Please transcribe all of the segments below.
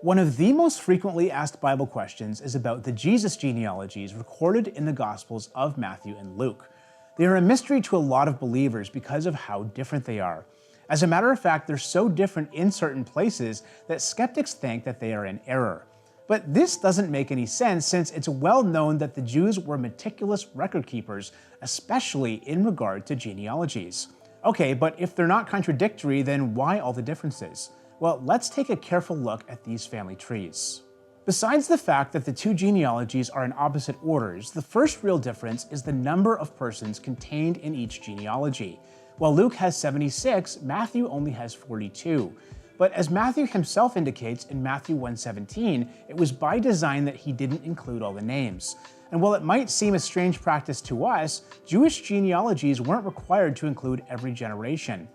One of the most frequently asked Bible questions is about the Jesus genealogies recorded in the Gospels of Matthew and Luke. They are a mystery to a lot of believers because of how different they are. As a matter of fact, they're so different in certain places that skeptics think that they are in error. But this doesn't make any sense since it's well known that the Jews were meticulous record keepers, especially in regard to genealogies. Okay, but if they're not contradictory, then why all the differences? Well, let's take a careful look at these family trees. Besides the fact that the two genealogies are in opposite orders, the first real difference is the number of persons contained in each genealogy. While Luke has 76, Matthew only has 42. But as Matthew himself indicates in Matthew 1:17, it was by design that he didn't include all the names. And while it might seem a strange practice to us, Jewish genealogies weren't required to include every generation.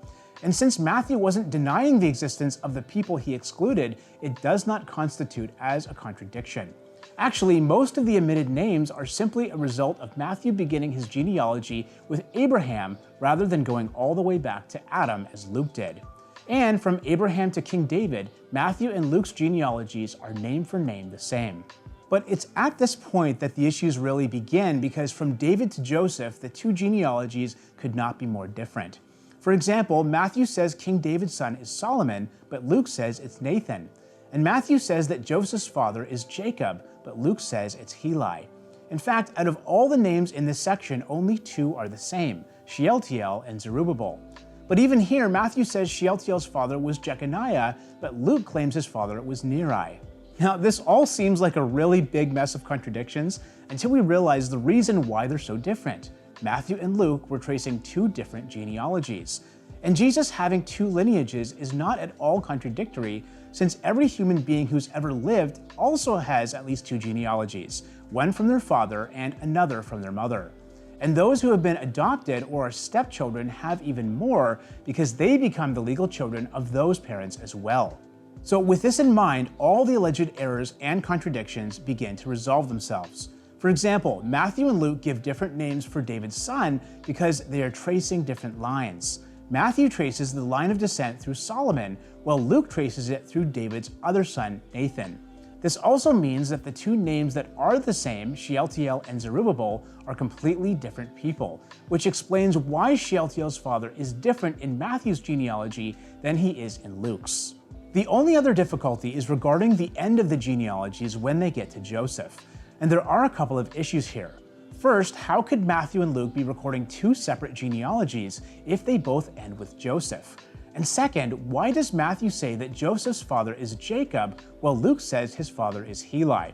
And since Matthew wasn't denying the existence of the people he excluded, it does not constitute as a contradiction. Actually, most of the omitted names are simply a result of Matthew beginning his genealogy with Abraham rather than going all the way back to Adam as Luke did. And from Abraham to King David, Matthew and Luke's genealogies are name for name the same. But it's at this point that the issues really begin, because from David to Joseph, the two genealogies could not be more different. For example, Matthew says King David's son is Solomon, but Luke says it's Nathan. And Matthew says that Joseph's father is Jacob, but Luke says it's Heli. In fact, out of all the names in this section, only two are the same, Shealtiel and Zerubbabel. But even here, Matthew says Shealtiel's father was Jeconiah, but Luke claims his father was Neri. Now, this all seems like a really big mess of contradictions until we realize the reason why they're so different. Matthew and Luke were tracing two different genealogies. And Jesus having two lineages is not at all contradictory, since every human being who's ever lived also has at least two genealogies, one from their father and another from their mother. And those who have been adopted or are stepchildren have even more, because they become the legal children of those parents as well. So with this in mind, all the alleged errors and contradictions begin to resolve themselves. For example, Matthew and Luke give different names for David's son because they are tracing different lines. Matthew traces the line of descent through Solomon, while Luke traces it through David's other son, Nathan. This also means that the two names that are the same, Shealtiel and Zerubbabel, are completely different people, which explains why Shealtiel's father is different in Matthew's genealogy than he is in Luke's. The only other difficulty is regarding the end of the genealogies when they get to Joseph. And there are a couple of issues here. First, how could Matthew and Luke be recording two separate genealogies if they both end with Joseph? And second, why does Matthew say that Joseph's father is Jacob, while Luke says his father is Heli?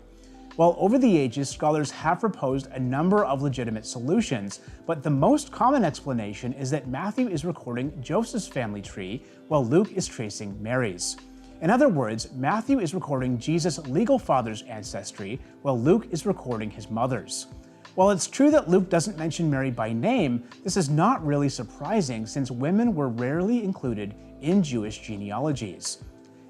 Well, over the ages, scholars have proposed a number of legitimate solutions, but the most common explanation is that Matthew is recording Joseph's family tree, while Luke is tracing Mary's. In other words, Matthew is recording Jesus' legal father's ancestry, while Luke is recording his mother's. While it's true that Luke doesn't mention Mary by name, this is not really surprising since women were rarely included in Jewish genealogies.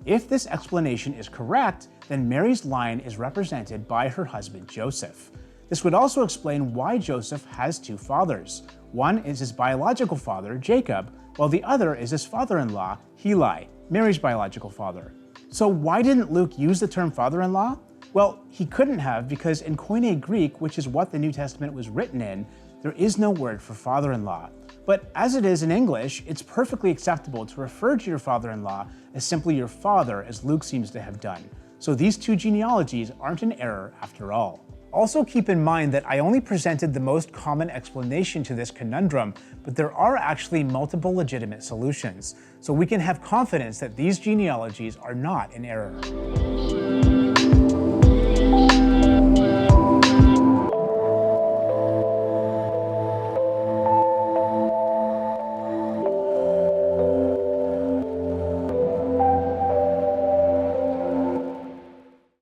If this explanation is correct, then Mary's line is represented by her husband Joseph. This would also explain why Joseph has two fathers. One is his biological father, Jacob, while the other is his father-in-law, Heli, Mary's biological father. So why didn't Luke use the term father-in-law? Well, he couldn't have, because in Koine Greek, which is what the New Testament was written in, there is no word for father-in-law. But as it is in English, it's perfectly acceptable to refer to your father-in-law as simply your father, as Luke seems to have done. So these two genealogies aren't in error after all. Also keep in mind that I only presented the most common explanation to this conundrum, but there are actually multiple legitimate solutions, so we can have confidence that these genealogies are not in error.